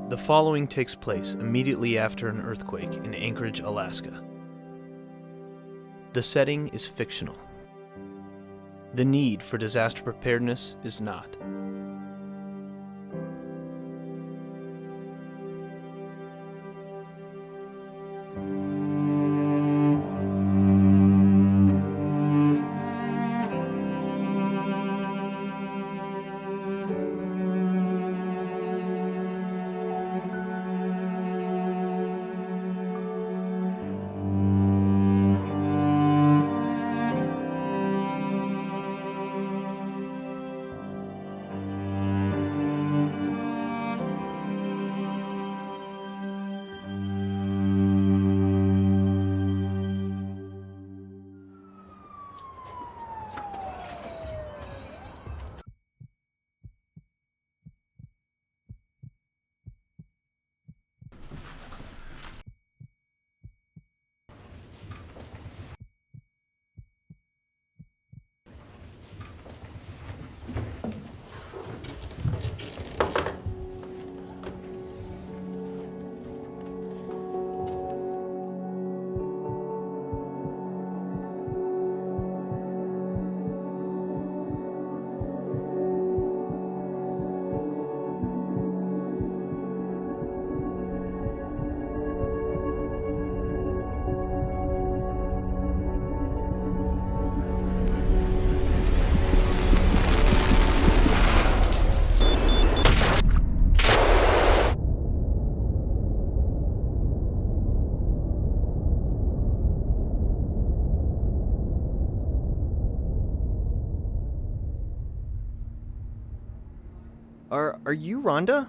The following takes place immediately after an earthquake in Anchorage, Alaska. The setting is fictional. The need for disaster preparedness is not. Are you Rhonda?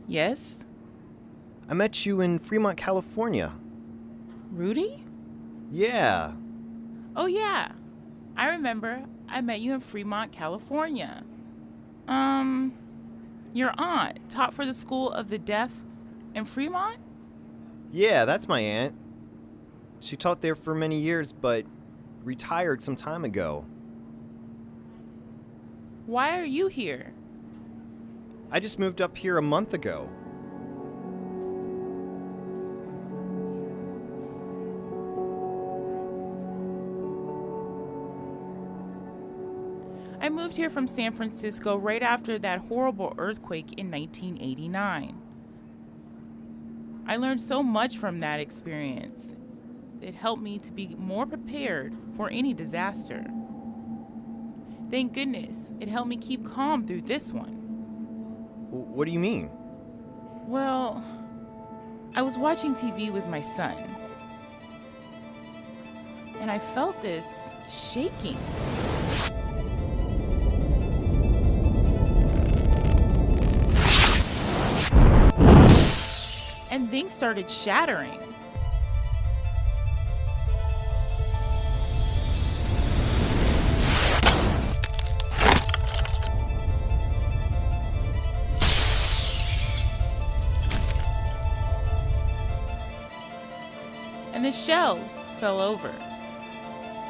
Yes? I met you in Fremont, California. Rudy? Yeah. Oh, yeah. I remember. I met you in Fremont, California. Your aunt taught for the School of the Deaf in Fremont? Yeah, that's my aunt. She taught there for many years, but retired some time ago. Why are you here? I just moved up here a month ago. I moved here from San Francisco right after that horrible earthquake in 1989. I learned so much from that experience. It helped me to be more prepared for any disaster. Thank goodness, it helped me keep calm through this one. What do you mean? Well, I was watching TV with my son, and I felt this shaking. And things started shattering. And the shelves fell over.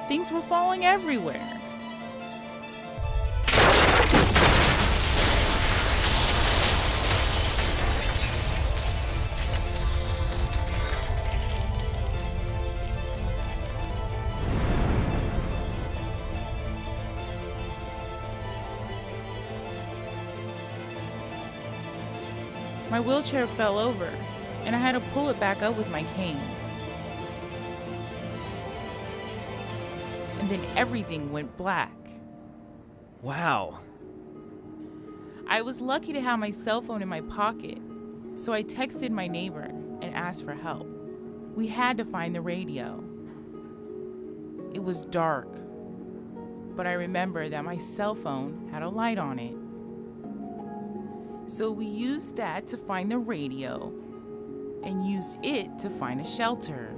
Things were falling everywhere. My wheelchair fell over, and I had to pull it back up with my cane. And then everything went black. Wow. I was lucky to have my cell phone in my pocket, so I texted my neighbor and asked for help. We had to find the radio. It was dark, but I remember that my cell phone had a light on it. So we used that to find the radio and used it to find a shelter.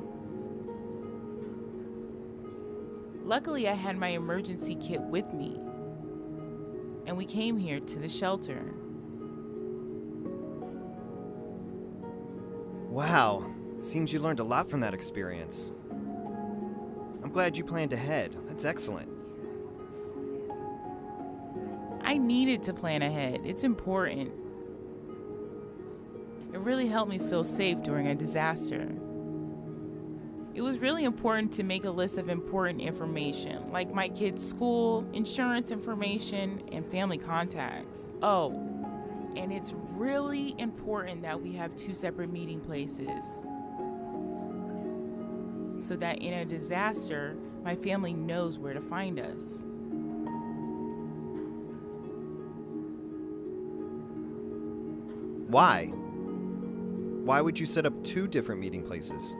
Luckily, I had my emergency kit with me, and we came here to the shelter. Wow. Seems you learned a lot from that experience. I'm glad you planned ahead. That's excellent. I needed to plan ahead. It's important. It really helped me feel safe during a disaster. It was really important to make a list of important information, like my kids' school, insurance information, and family contacts. Oh, and it's really important that we have 2 separate meeting places so that in a disaster, my family knows where to find us. Why? Why would you set up 2 different meeting places?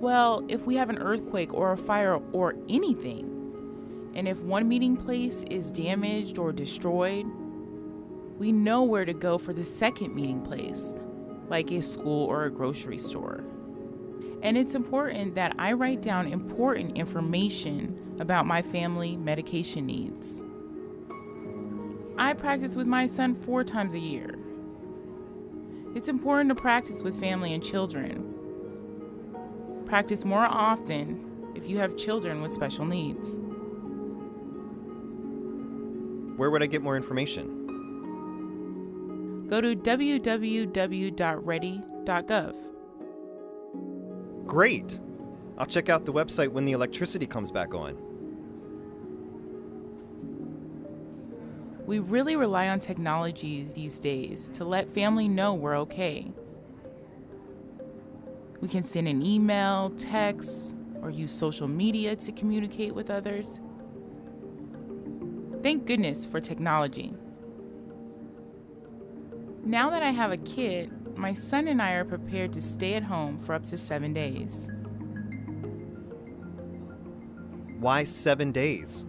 Well, if we have an earthquake or a fire or anything, and if one meeting place is damaged or destroyed, we know where to go for the second meeting place, like a school or a grocery store. And it's important that I write down important information about my family medication needs. I practice with my son 4 times a year. It's important to practice with family and children. Practice more often if you have children with special needs. Where would I get more information? Go to www.ready.gov. Great! I'll check out the website when the electricity comes back on. We really rely on technology these days to let family know we're okay. We can send an email, text, or use social media to communicate with others. Thank goodness for technology. Now that I have a kid, my son and I are prepared to stay at home for up to 7 days. Why 7 days?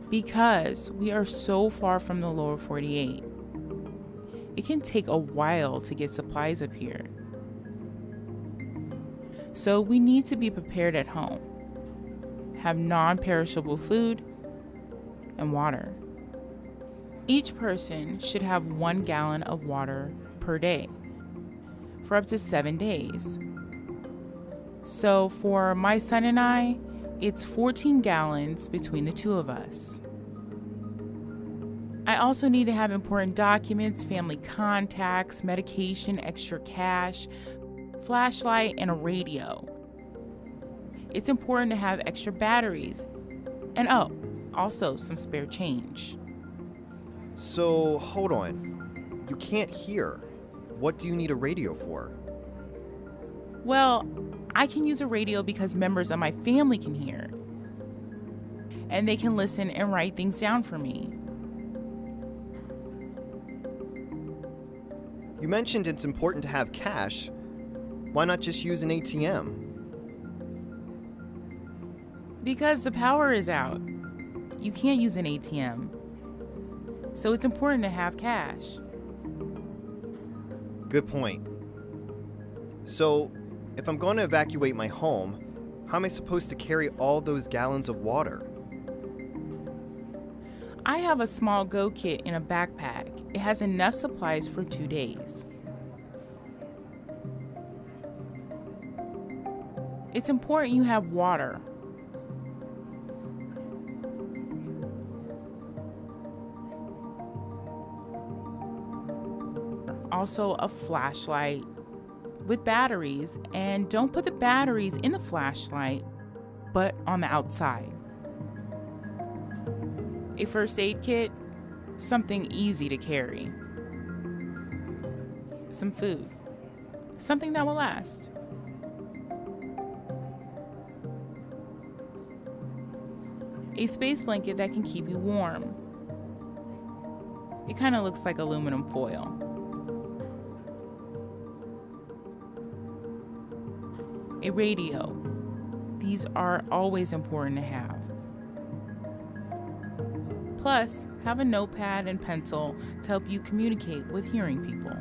Because we are so far from the lower 48. It can take a while to get supplies up here. So we need to be prepared at home. Have non-perishable food and water. Each person should have 1 gallon of water per day for up to 7 days. So for my son and I, it's 14 gallons between the 2 of us. I also need to have important documents, family contacts, medication, extra cash, flashlight, and a radio. It's important to have extra batteries, and also some spare change. So, hold on. You can't hear. What do you need a radio for? Well, I can use a radio because members of my family can hear, and they can listen and write things down for me. You mentioned it's important to have cash. Why not just use an ATM? Because the power is out. You can't use an ATM. So it's important to have cash. Good point. So, if I'm going to evacuate my home, how am I supposed to carry all those gallons of water? I have a small go kit in a backpack. It has enough supplies for 2 days. It's important you have water. Also a flashlight with batteries, and don't put the batteries in the flashlight, but on the outside. A first aid kit, something easy to carry. Some food, something that will last. A space blanket that can keep you warm. It kind of looks like aluminum foil. A radio. These are always important to have. Plus, have a notepad and pencil to help you communicate with hearing people.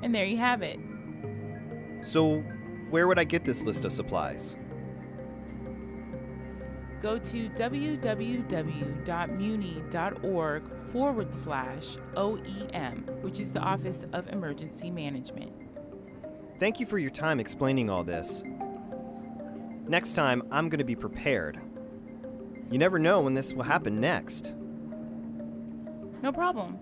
And there you have it. So, where would I get this list of supplies? Go to www.muni.org/OEM, which is the Office of Emergency Management. Thank you for your time explaining all this. Next time, I'm going to be prepared. You never know when this will happen next. No problem.